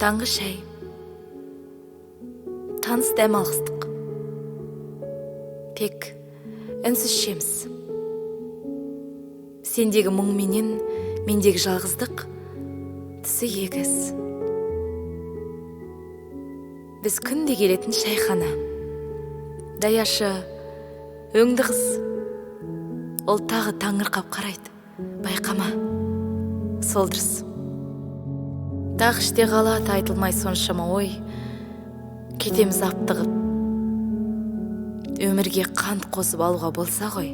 таңғы шай, таныс дәм алғыздық. Тек үнсіз ішеміз. Сендегі мұң менен, мендегі жалғыздық түсі егіз. Біз күнде келетін шайхана. Даяшы өңді қыз. Ол тағы таңырқап қарайды. Байқама, сол дұрыс. Тақ іште қалады айтылмай соншама ой. Кетеміз аптығып. Өмірге қант қосып алуға болса ғой.